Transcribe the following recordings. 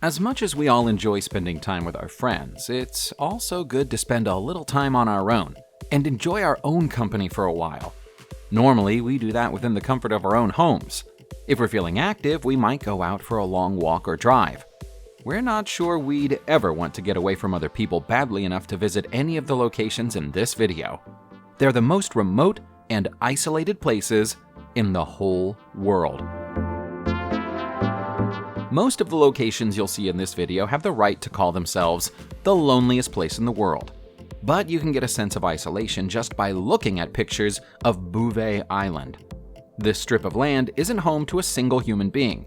As much as we all enjoy spending time with our friends, it's also good to spend a little time on our own and enjoy our own company for a while. Normally, we do that within the comfort of our own homes. If we're feeling active, we might go out for a long walk or drive. We're not sure we'd ever want to get away from other people badly enough to visit any of the locations in this video. They're the most remote and isolated places in the whole world. Most of the locations you'll see in this video have the right to call themselves the loneliest place in the world. But you can get a sense of isolation just by looking at pictures of Bouvet Island. This strip of land isn't home to a single human being,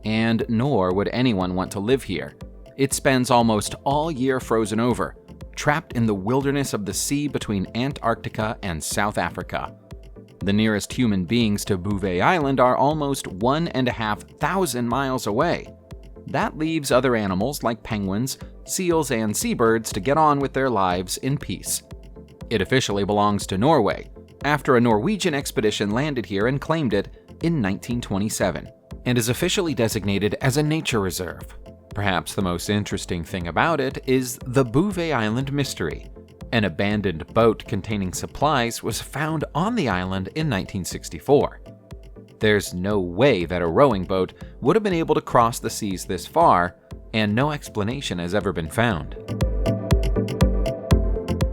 and nor would anyone want to live here. It spends almost all year frozen over, trapped in the wilderness of the sea between Antarctica and South Africa. The nearest human beings to Bouvet Island are almost 1,500 miles away. That leaves other animals like penguins, seals, and seabirds to get on with their lives in peace. It officially belongs to Norway, after a Norwegian expedition landed here and claimed it in 1927, and is officially designated as a nature reserve. Perhaps the most interesting thing about it is the Bouvet Island mystery. An abandoned boat containing supplies was found on the island in 1964. There's no way that a rowing boat would have been able to cross the seas this far, and no explanation has ever been found.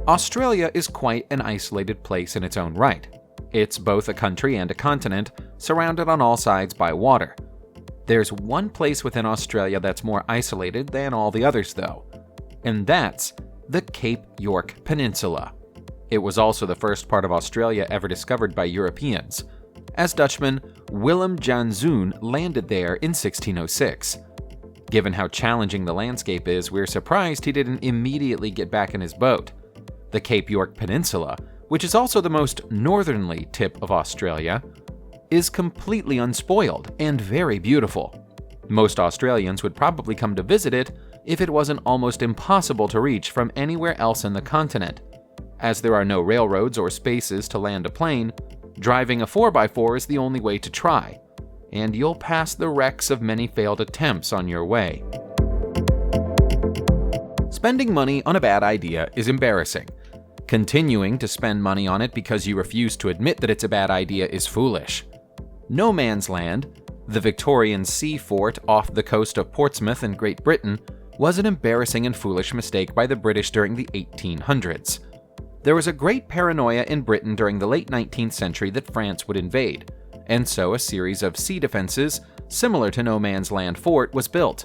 Australia is quite an isolated place in its own right. It's both a country and a continent, surrounded on all sides by water. There's one place within Australia that's more isolated than all the others, though, and that's the Cape York Peninsula. It was also the first part of Australia ever discovered by Europeans, as Dutchman Willem Janszoon landed there in 1606. Given how challenging the landscape is, we're surprised he didn't immediately get back in his boat. The Cape York Peninsula, which is also the most northerly tip of Australia, is completely unspoiled and very beautiful. Most Australians would probably come to visit it if it wasn't almost impossible to reach from anywhere else in the continent. As there are no railroads or spaces to land a plane, driving a 4x4 is the only way to try, and you'll pass the wrecks of many failed attempts on your way. Spending money on a bad idea is embarrassing. Continuing to spend money on it because you refuse to admit that it's a bad idea is foolish. No Man's Land, the Victorian sea fort off the coast of Portsmouth in Great Britain, was an embarrassing and foolish mistake by the British during the 1800s. There was a great paranoia in Britain during the late 19th century that France would invade, and so a series of sea defenses, similar to No Man's Land Fort, was built.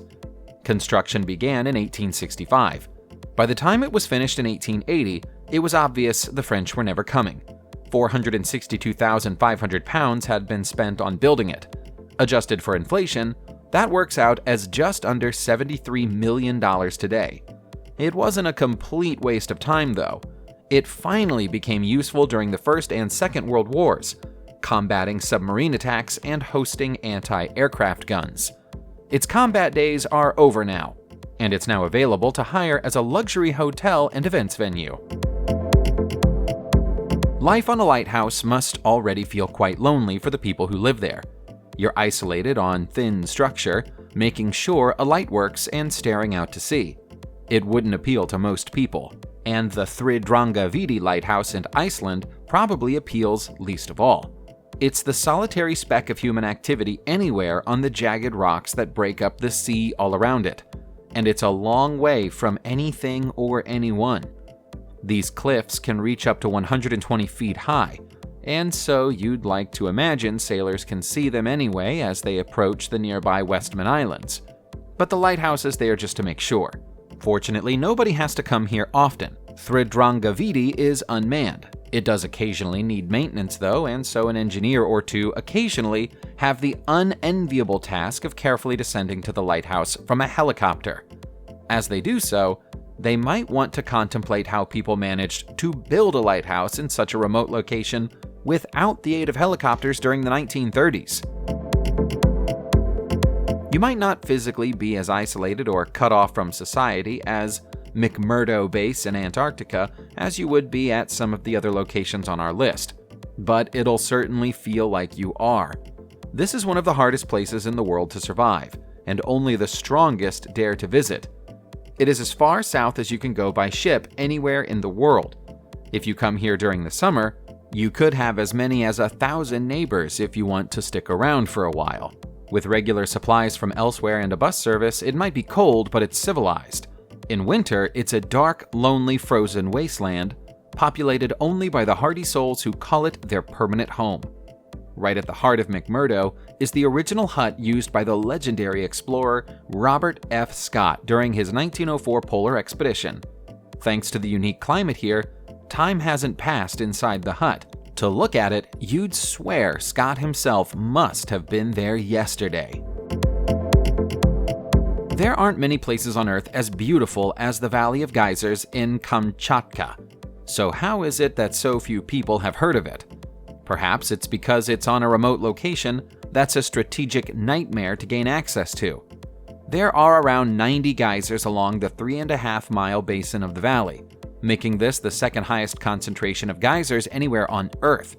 Construction began in 1865. By the time it was finished in 1880, it was obvious the French were never coming. £462,500 had been spent on building it. Adjusted for inflation, that works out as just under $73 million today. It wasn't a complete waste of time, though. It finally became useful during the First and Second World Wars, combating submarine attacks and hosting anti-aircraft guns. Its combat days are over now, and it's now available to hire as a luxury hotel and events venue. Life on a lighthouse must already feel quite lonely for the people who live there. You're isolated on thin structure, making sure a light works and staring out to sea. It wouldn't appeal to most people, and the thrid lighthouse in Iceland probably appeals least of all. It's the solitary speck of human activity anywhere on the jagged rocks that break up the sea all around it, and it's a long way from anything or anyone. These cliffs can reach up to 120 feet high, and so you'd like to imagine sailors can see them anyway as they approach the nearby Westman Islands. But the lighthouse is there just to make sure. Fortunately, nobody has to come here often. Thrid is unmanned. It does occasionally need maintenance though, and so an engineer or two occasionally have the unenviable task of carefully descending to the lighthouse from a helicopter. As they do so, they might want to contemplate how people managed to build a lighthouse in such a remote location without the aid of helicopters during the 1930s. You might not physically be as isolated or cut off from society as mcMurdo Base in Antarctica as you would be at some of the other locations on our list, but it'll certainly feel like you are. This is one of the hardest places in the world to survive, and only the strongest dare to visit. It is as far south as you can go by ship anywhere in the world. If you come here during the summer, you could have as many as 1,000 neighbors if you want to stick around for a while. With regular supplies from elsewhere and a bus service, it might be cold, but it's civilized. In winter, it's a dark, lonely, frozen wasteland, populated only by the hardy souls who call it their permanent home. Right at the heart of McMurdo is the original hut used by the legendary explorer Robert F. Scott during his 1904 polar expedition. Thanks to the unique climate here, time hasn't passed inside the hut. To look at it, you'd swear Scott himself must have been there yesterday. There aren't many places on Earth as beautiful as the Valley of Geysers in Kamchatka. So how is it that so few people have heard of it? Perhaps it's because it's on a remote location that's a strategic nightmare to gain access to. There are around 90 geysers along the 3.5-mile basin of the valley, making this the second highest concentration of geysers anywhere on Earth.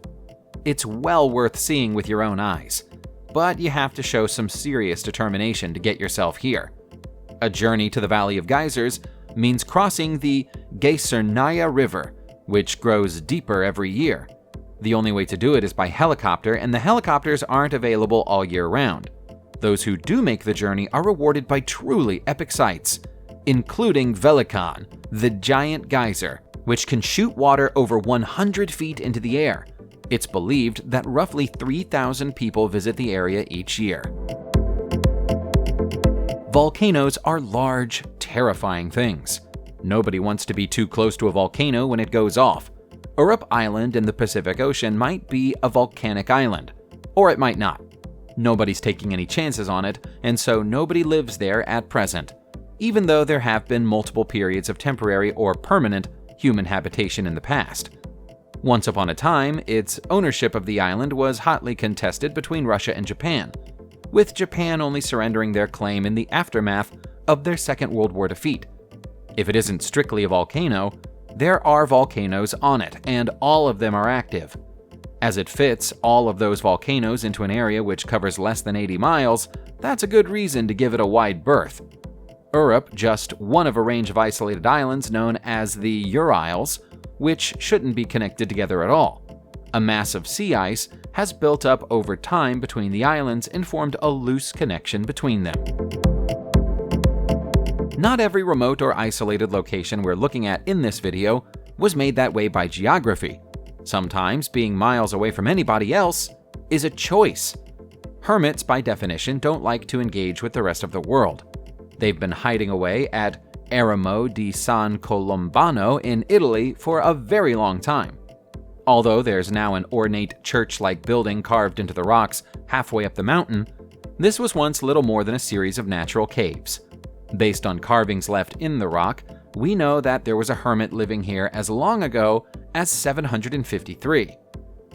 It's well worth seeing with your own eyes, but you have to show some serious determination to get yourself here. A journey to the Valley of Geysers means crossing the Geysernaya River, which grows deeper every year. The only way to do it is by helicopter, and the helicopters aren't available all year round. Those who do make the journey are rewarded by truly epic sights, including Velikan, the giant geyser, which can shoot water over 100 feet into the air. It's believed that roughly 3,000 people visit the area each year. Volcanoes are large, terrifying things. Nobody wants to be too close to a volcano when it goes off. Bouvet Island in the Pacific Ocean might be a volcanic island, or it might not. Nobody's taking any chances on it, and so nobody lives there at present, even though there have been multiple periods of temporary or permanent human habitation in the past. Once upon a time, its ownership of the island was hotly contested between Russia and Japan, with Japan only surrendering their claim in the aftermath of their Second World War defeat. If it isn't strictly a volcano, there are volcanoes on it, and all of them are active. As it fits all of those volcanoes into an area which covers less than 80 miles, that's a good reason to give it a wide berth. Bouvet, just one of a range of isolated islands known as the Urals, which shouldn't be connected together at all. A mass of sea ice has built up over time between the islands and formed a loose connection between them. Not every remote or isolated location we're looking at in this video was made that way by geography. Sometimes being miles away from anybody else is a choice. Hermits, by definition, don't like to engage with the rest of the world. They've been hiding away at Eremo di San Colombano in Italy for a very long time. Although there's now an ornate church-like building carved into the rocks halfway up the mountain, this was once little more than a series of natural caves. Based on carvings left in the rock, we know that there was a hermit living here as long ago as 753.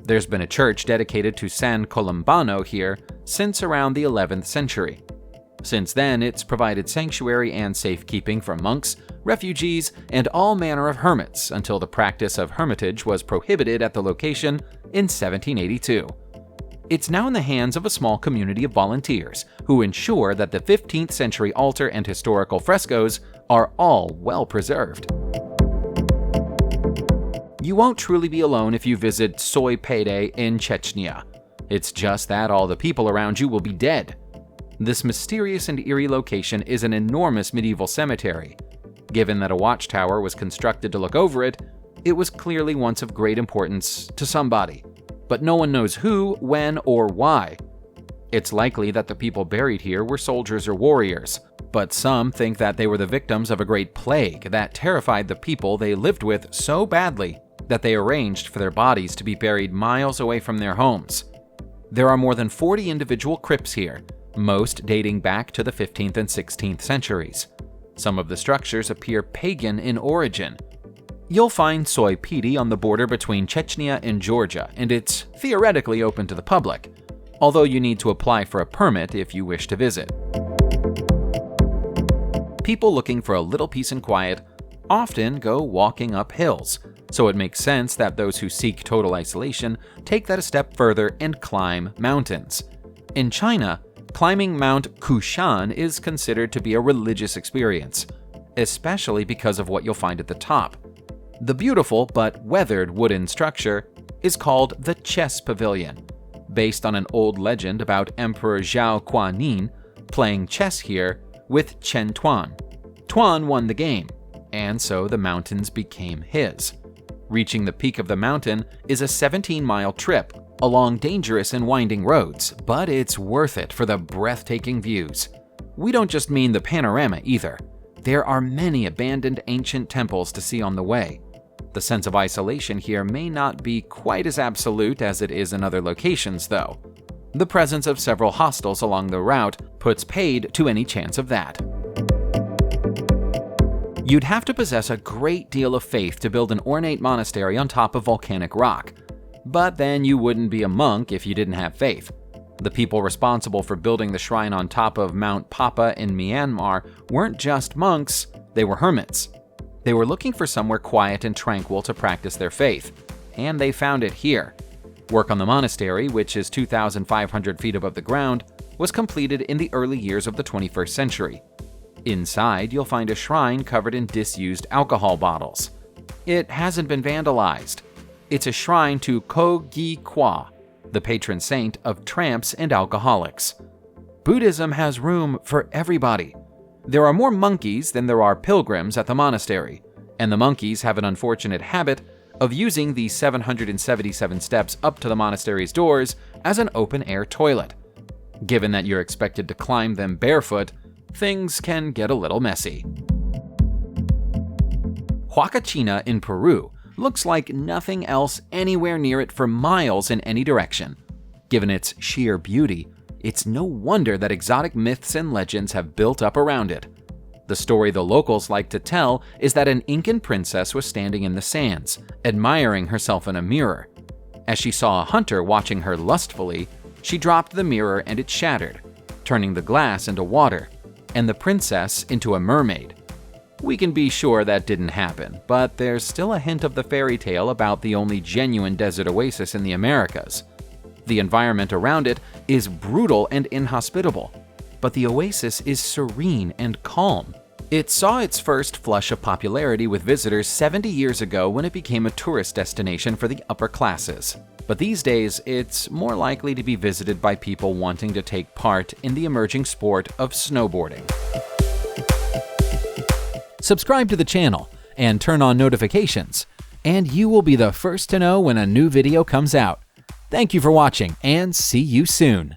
There's been a church dedicated to San Colombano here since around the 11th century. Since then, it's provided sanctuary and safekeeping for monks, refugees, and all manner of hermits until the practice of hermitage was prohibited at the location in 1782. It's now in the hands of a small community of volunteers who ensure that the 15th century altar and historical frescoes are all well preserved. You won't truly be alone if you visit Soy Pede in Chechnya. It's just that all the people around you will be dead. This mysterious and eerie location is an enormous medieval cemetery. Given that a watchtower was constructed to look over it, it was clearly once of great importance to somebody, but no one knows who, when, or why. It's likely that the people buried here were soldiers or warriors, but some think that they were the victims of a great plague that terrified the people they lived with so badly that they arranged for their bodies to be buried miles away from their homes. There are more than 40 individual crypts here, most dating back to the 15th and 16th centuries. Some of the structures appear pagan in origin. You'll find Soy Pede on the border between Chechnya and Georgia, and it's theoretically open to the public, although you need to apply for a permit if you wish to visit. People looking for a little peace and quiet often go walking up hills, so it makes sense that those who seek total isolation take that a step further and climb mountains. In China, Climbing Mount Kushan is considered to be a religious experience, especially because of what you'll find at the top. The beautiful but weathered wooden structure is called the Chess Pavilion, based on an old legend about Emperor Zhao Guanyin playing chess here with Chen Tuan. Tuan won the game, and so the mountains became his. Reaching the peak of the mountain is a 17-mile trip along dangerous and winding roads, but it's worth it for the breathtaking views. We don't just mean the panorama either. There are many abandoned ancient temples to see on the way. The sense of isolation here may not be quite as absolute as it is in other locations, though. The presence of several hostels along the route puts paid to any chance of that. You'd have to possess a great deal of faith to build an ornate monastery on top of volcanic rock. But then you wouldn't be a monk if you didn't have faith. The people responsible for building the shrine on top of Mount Papa in Myanmar weren't just monks, they were hermits. They were looking for somewhere quiet and tranquil to practice their faith, and they found it here. Work on the monastery, which is 2,500 feet above the ground, was completed in the early years of the 21st century. Inside, you'll find a shrine covered in disused alcohol bottles. It hasn't been vandalized. It's a shrine to Kwa, the patron saint of tramps and alcoholics. Buddhism has room for everybody. There are more monkeys than there are pilgrims at the monastery, and the monkeys have an unfortunate habit of using the 777 steps up to the monastery's doors as an open-air toilet. Given that you're expected to climb them barefoot, things can get a little messy. Chena in Peru looks like nothing else anywhere near it for miles in any direction. Given its sheer beauty, it's no wonder that exotic myths and legends have built up around it. The story the locals like to tell is that an Incan princess was standing in the sands, admiring herself in a mirror. As she saw a hunter watching her lustfully, she dropped the mirror and it shattered, turning the glass into water, and the princess into a mermaid. We can be sure that didn't happen, but there's still a hint of the fairy tale about the only genuine desert oasis in the Americas. The environment around it is brutal and inhospitable, but the oasis is serene and calm. It saw its first flush of popularity with visitors 70 years ago when it became a tourist destination for the upper classes. But these days, it's more likely to be visited by people wanting to take part in the emerging sport of snowboarding. Subscribe to the channel and turn on notifications, and you will be the first to know when a new video comes out. Thank you for watching, and see you soon.